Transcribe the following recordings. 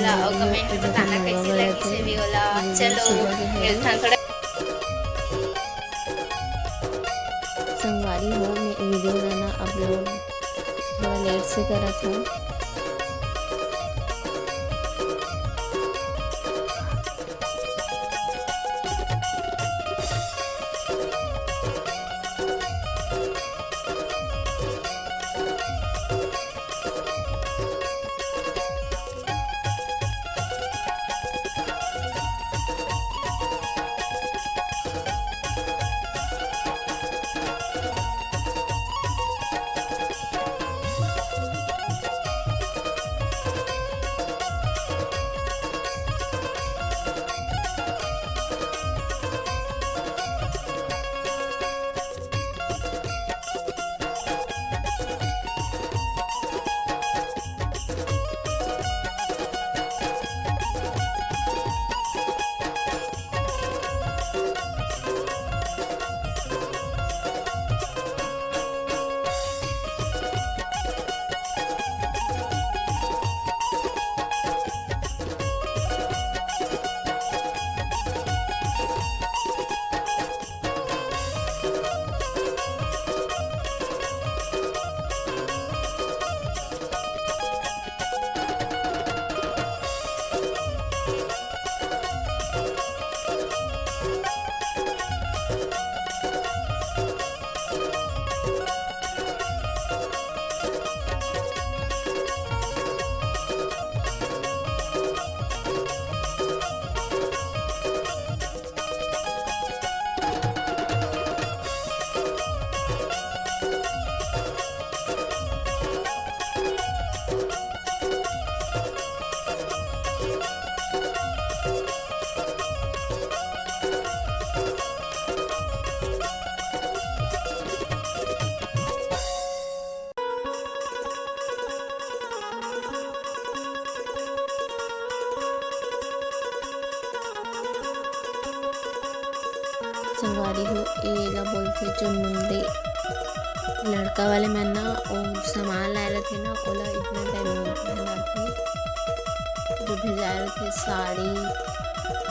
होला और संगवारी हो कमेंट ए में जगह बताना नवा कैसी वाला लगी थे से भी होला। एकदम चलो सुबह के हवे। मिलता थोड़ा। संगवारी हो मैं वीडियो ना अपलोड थोड़ा लेट से करत हूँ। संगवारी हो एला बोलथे चुनमुंदी। लड़का वाले मन ना ओ सामान लाए रथे ना ओला इतना टाइम पहनाथे जो भेजाए रथे साड़ी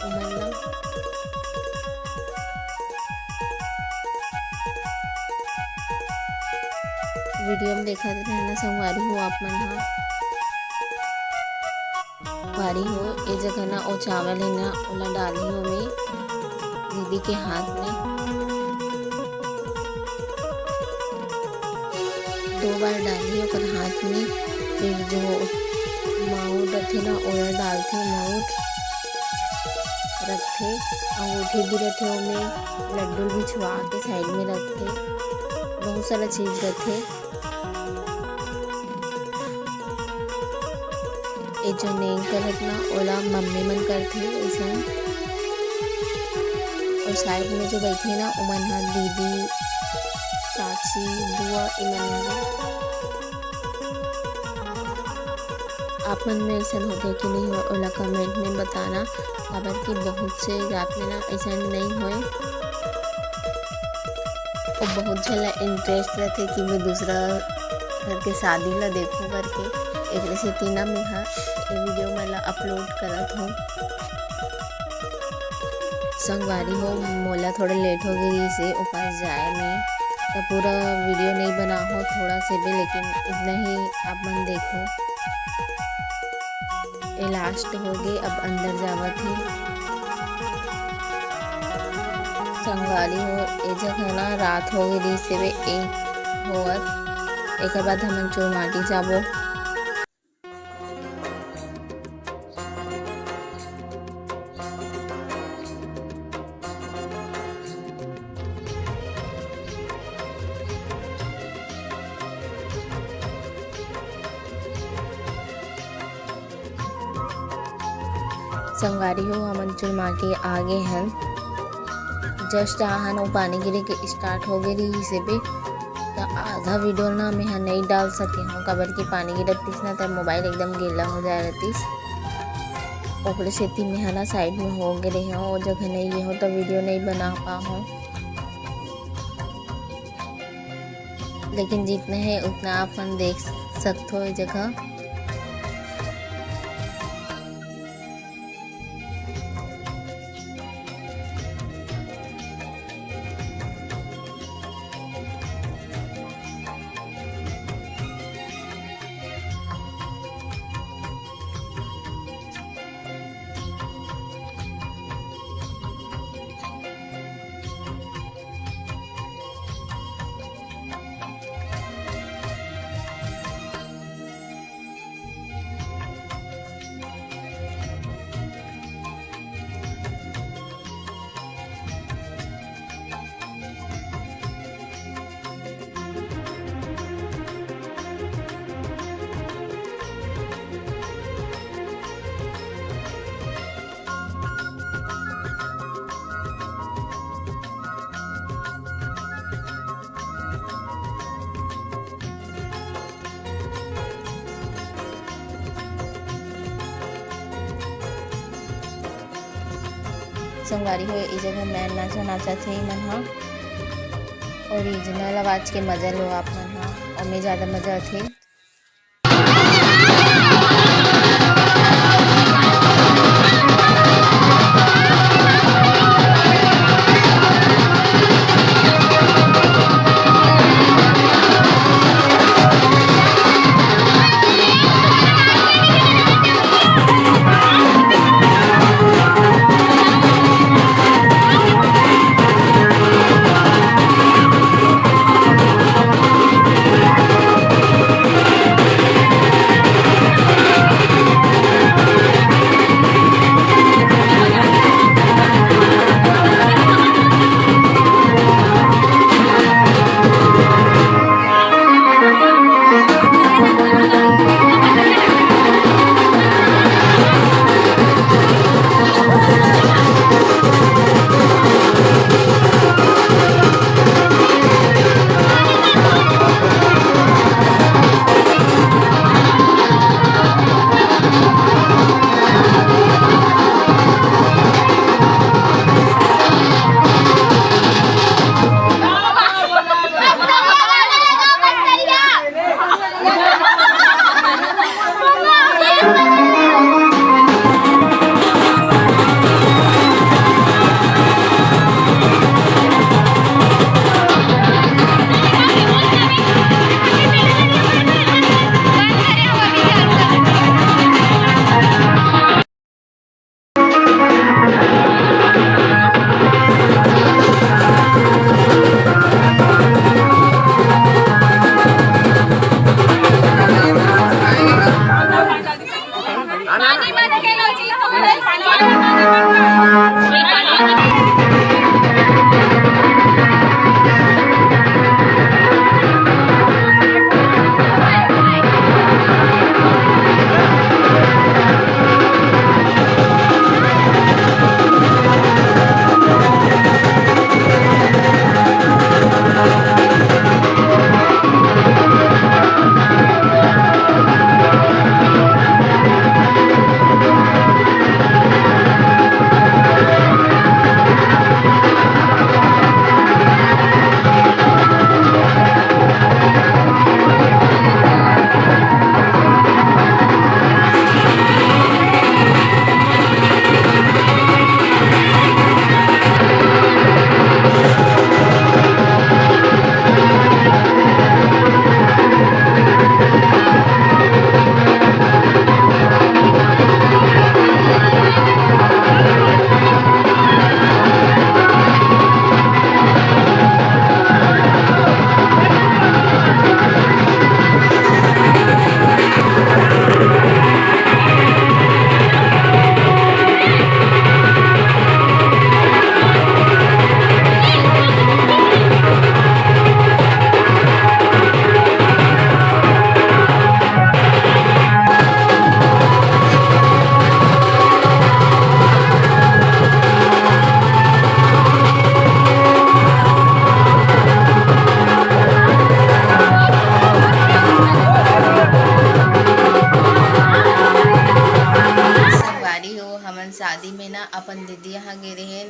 ओमन ला। वीडियो में देखा रहना संगवारी हो आप मन हा। वारी हो ए जगह ना ओ चावल है ना ओला डाली हो में दीदी के हाथ में 2 बार डाली ओकर हाथ में। फिर जो माउट रथे ना ओला डालथे माउट रखथे अंगूठी भी रथे ओमे लड्डू भी छुआ के साइड में रखथे बहुत सारा चीज रथे। ए जो नेंग करत ना ओला मम्मी मन करथे ऐसा। और साइड में जो बैठे ना ओमन हा दीदी चाची बुआ इमन हा। आप मन में ऐसा होते कि नहीं हो ओला कमेंट में बताना काबर कि बहुत से जात में ना ऐसा नहीं होए और बहुत झला इंटरेस्ट रहते कि मैं दूसरा घर के शादी ला देखूं करके एक से तीना में हा ये वीडियो मैं अपलोड करत हूँ। संगवारी हो मोला थोड़ा लेट हो गई से ऊपर जाए में तो पूरा वीडियो नहीं बना हो थोड़ा से भी लेकिन इतना ही आप मन देखो। ये लास्ट हो गए अब अंदर जावत है। संगवारी हो ए जगह ना रात हो गई से वे होवत एक बाद हमन चौमाटी जाबो। संगवारी हो हमन चुरमाटी आगे हैं जस्ट आहन वो पानी गिरे के स्टार्ट हो गई रही से भी तो आधा वीडियो ना मैं नहीं डाल सके हूँ काबर की पानी गिरतीस ना तब मोबाइल एकदम गीला हो जाए रहतीस ओकरे सेती में ना साइड में हो गए रहे हो वो जगह नहीं हो तो वीडियो नहीं बना पाऊँ। लेकिन जितना है उतना अपन देख सकते हो ये जगह। संगवारी हो ये जगह मैं नाचा थे मन हा ओरिजिनल आवाज़ के मजा लो आप मन हा और में ज़्यादा मजा थे। शादी में ना अपन दीदी यहाँ गे रहे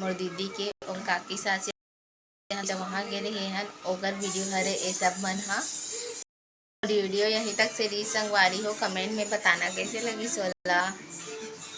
मोर दीदी के और काकी सास जब वहाँ गे रहे हैं ओकर वीडियो हरे ये सब मन हा वीडियो यहीं तक से री संगवारी हो कमेंट में बताना कैसे लगी सोला।